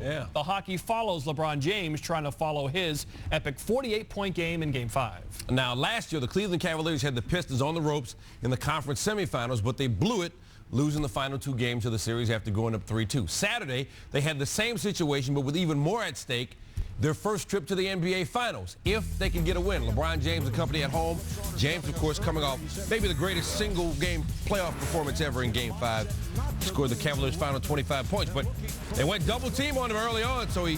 Yeah. The hockey follows LeBron James trying to follow his epic 48-point game in Game 5. Now, last year, the Cleveland Cavaliers had the Pistons on the ropes in the conference semifinals, but they blew it, losing the final 2 games of the series after going up 3-2. Saturday, they had the same situation, but with even more at stake, their first trip to the NBA Finals, if they can get a win. LeBron James and company at home. James, of course, coming off maybe the greatest single-game playoff performance ever in Game 5. Scored the Cavaliers' final 25 points, but they went double-team on him early on, so he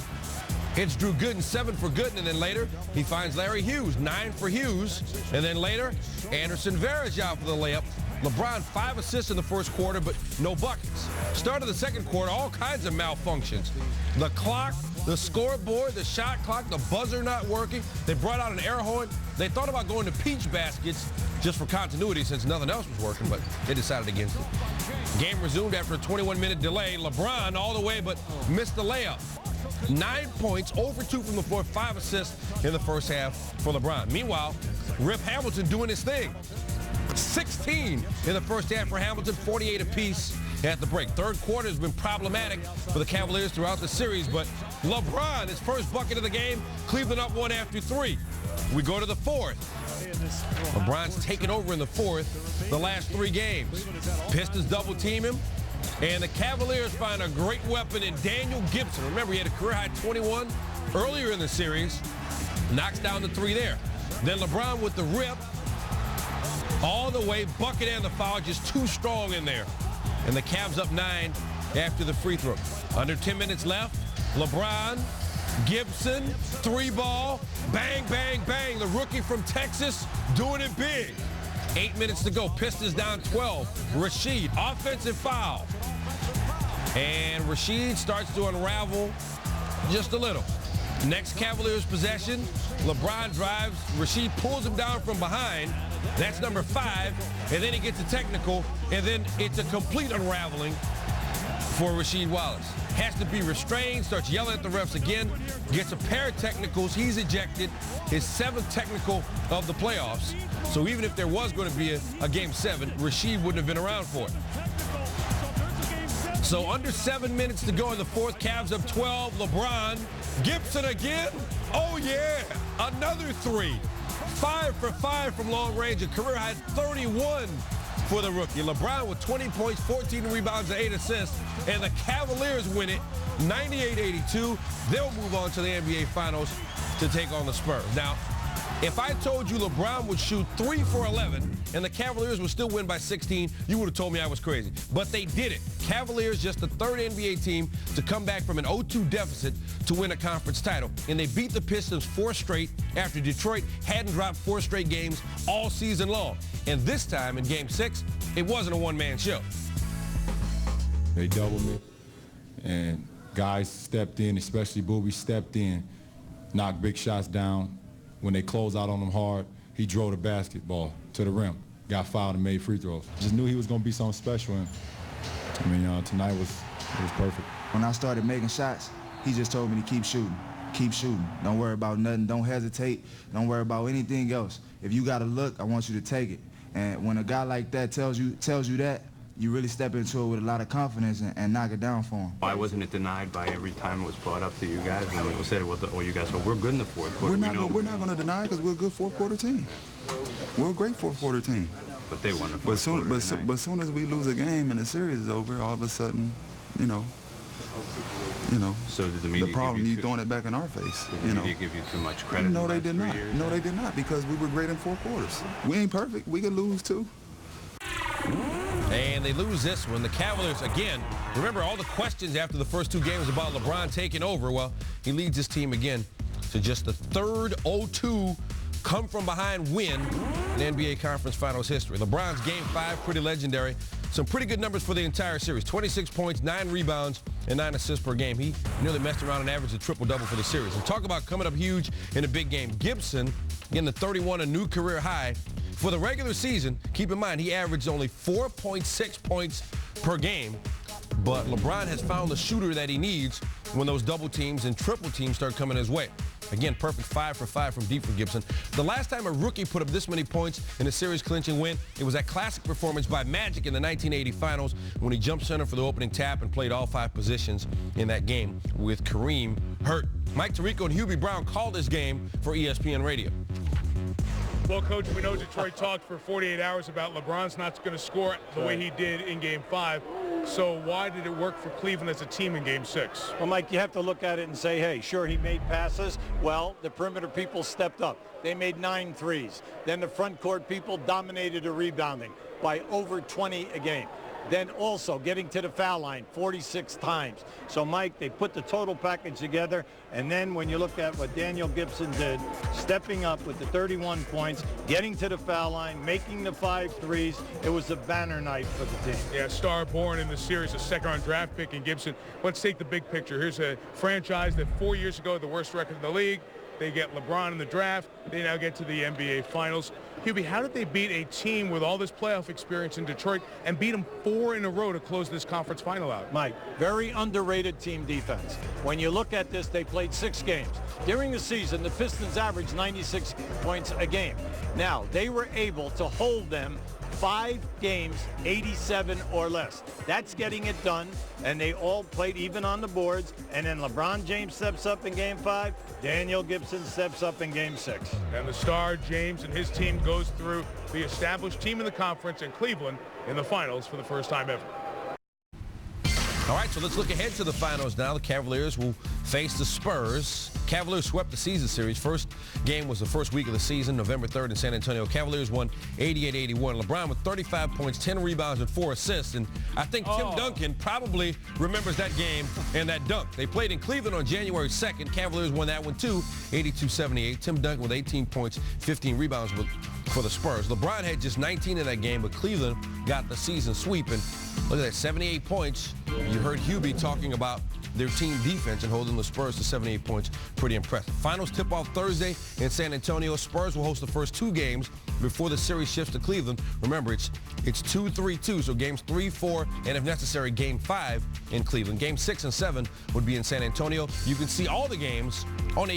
hits Drew Gooden 7 for Gooden, and then later he finds Larry Hughes 9 for Hughes, and then later Anderson Varejao for the layup. LeBron 5 assists in the first quarter, but no buckets. Start of the second quarter, all kinds of malfunctions. The clock, the scoreboard, the shot clock, the buzzer not working. They brought out an air horn. They thought about going to peach baskets just for continuity since nothing else was working, but they decided against it. Game resumed after a 21-minute delay. LeBron all the way, but missed the layup. 9 points, 0 for 2 from the floor, 5 assists in the first half for LeBron. Meanwhile, Rip Hamilton doing his thing. 16 in the first half for Hamilton, 48 apiece at the break. Third quarter has been problematic for the Cavaliers throughout the series, but LeBron, his first bucket of the game, Cleveland up 1 after 3. We go to the fourth. LeBron's taken over in the fourth the last 3 games. Pistons double team him, and the Cavaliers find a great weapon in Daniel Gibson. Remember, he had a career-high 21 earlier in the series. Knocks down the 3 there. Then LeBron with the rip. All the way, bucket and the foul, just too strong in there. And the Cavs up 9 after the free throw. Under 10 minutes left, LeBron, Gibson, 3-ball, bang, bang, bang. The rookie from Texas doing it big. 8 minutes to go, Pistons down 12. Rashid, offensive foul. And Rashid starts to unravel just a little. Next Cavaliers possession, LeBron drives, Rashid pulls him down from behind. That's number 5, and then he gets a technical, and then it's a complete unraveling for Rasheed Wallace. Has to be restrained, starts yelling at the refs again, gets a pair of technicals, he's ejected, his 7th technical of the playoffs. So even if there was going to be a Game 7, Rasheed wouldn't have been around for it. So under 7 minutes to go in the fourth, Cavs up 12, LeBron, Gibson again, oh yeah, another 3. 5 for 5 from long range, a career-high 31 for the rookie. LeBron with 20 points, 14 rebounds, and 8 assists, and the Cavaliers win it 98-82. They'll move on to the NBA Finals to take on the Spurs. Now, if I told you LeBron would shoot 3 for 11 and the Cavaliers would still win by 16, you would have told me I was crazy. But they did it. Cavaliers, just the 3rd NBA team to come back from an 0-2 deficit to win a conference title. And they beat the Pistons 4 straight after Detroit hadn't dropped 4 straight games all season long. And this time in Game 6, it wasn't a one-man show. They doubled me, and guys stepped in, especially Booby stepped in, knocked big shots down. When they closed out on him hard, he drove the basketball to the rim, got fouled and made free throws. Just knew he was going to be something special. And I mean, tonight was perfect. When I started making shots, he just told me to keep shooting. Keep shooting. Don't worry about nothing. Don't hesitate. Don't worry about anything else. If you got to look, I want you to take it. And when a guy like that tells you that, you really step into it with a lot of confidence and knock it down for him. Why wasn't it denied by every time it was brought up to you guys? And people said, well, you guys, well, we're good in the fourth quarter. We're not going to deny it because we're a good fourth-quarter team. We're a great fourth-quarter team. But they won the But fourth quarter. as soon as we lose a game and the series is over, all of a sudden, you know. So did the media the problem, you throwing it back in our face. Did the media give you too much credit? No, they did not. No, they did not, because we were great in 4 quarters. We ain't perfect. We could lose too. And they lose this one. The Cavaliers, again, remember all the questions after the first 2 games about LeBron taking over. Well, he leads his team again to just the 3rd 0-2 come-from-behind win in NBA Conference Finals history. LeBron's Game 5, pretty legendary. Some pretty good numbers for the entire series. 26 points, 9 rebounds, and 9 assists per game. He nearly messed around and averaged a triple-double for the series. And talk about coming up huge in a big game. Gibson, getting the 31, a new career high. For the regular season, keep in mind, he averaged only 4.6 points per game. But LeBron has found the shooter that he needs when those double teams and triple teams start coming his way. Again, perfect 5 for 5 from deep for Gibson. The last time a rookie put up this many points in a series-clinching win, it was that classic performance by Magic in the 1980 finals when he jumped center for the opening tap and played all 5 positions in that game with Kareem hurt. Mike Tirico and Hubie Brown called this game for ESPN Radio. Well, Coach, we know Detroit talked for 48 hours about LeBron's not going to score the way he did in Game 5. So why did it work for Cleveland as a team in Game 6? Well, Mike, you have to look at it and say, hey, sure, he made passes. Well, the perimeter people stepped up. They made 9 threes. Then the front court people dominated the rebounding by over 20 a game. Then also getting to the foul line 46 times. So, Mike, they put the total package together. And then when you look at what Daniel Gibson did, stepping up with the 31 points, getting to the foul line, making the 5 threes, it was a banner night for the team. Yeah, star born in the series, a second-round draft pick in Gibson. Let's take the big picture. Here's a franchise that 4 years ago had the worst record in the league. They get LeBron in the draft. They now get to the NBA Finals. Hubie, how did they beat a team with all this playoff experience in Detroit and beat them 4 in a row to close this conference final out? Mike, very underrated team defense. When you look at this, they played 6 games. During the season, the Pistons averaged 96 points a game. Now, they were able to hold them 5 games, 87 or less. That's getting it done, and they all played even on the boards. And then LeBron James steps up in Game 5. Daniel Gibson steps up in Game 6. And the star, James, and his team goes through the established team in the conference in Cleveland in the finals for the first time ever. All right, so let's look ahead to the finals now. The Cavaliers will face the Spurs. Cavaliers swept the season series. First game was the first week of the season, November 3rd in San Antonio. Cavaliers won 88-81. LeBron with 35 points, 10 rebounds, and 4 assists. And I think Tim Duncan probably remembers that game and that dunk. They played in Cleveland on January 2nd. Cavaliers won that one too, 82-78. Tim Duncan with 18 points, 15 rebounds for the Spurs. LeBron had just 19 in that game, but Cleveland got the season sweep. And look at that, 78 points. You heard Hubie talking about their team defense and holding the Spurs to 78 points. Pretty impressive. Finals tip-off Thursday in San Antonio. Spurs will host the first 2 games before the series shifts to Cleveland. Remember, it's 2-3-2, so games 3, 4, and if necessary, game 5 in Cleveland. Game 6 and 7 would be in San Antonio. You can see all the games on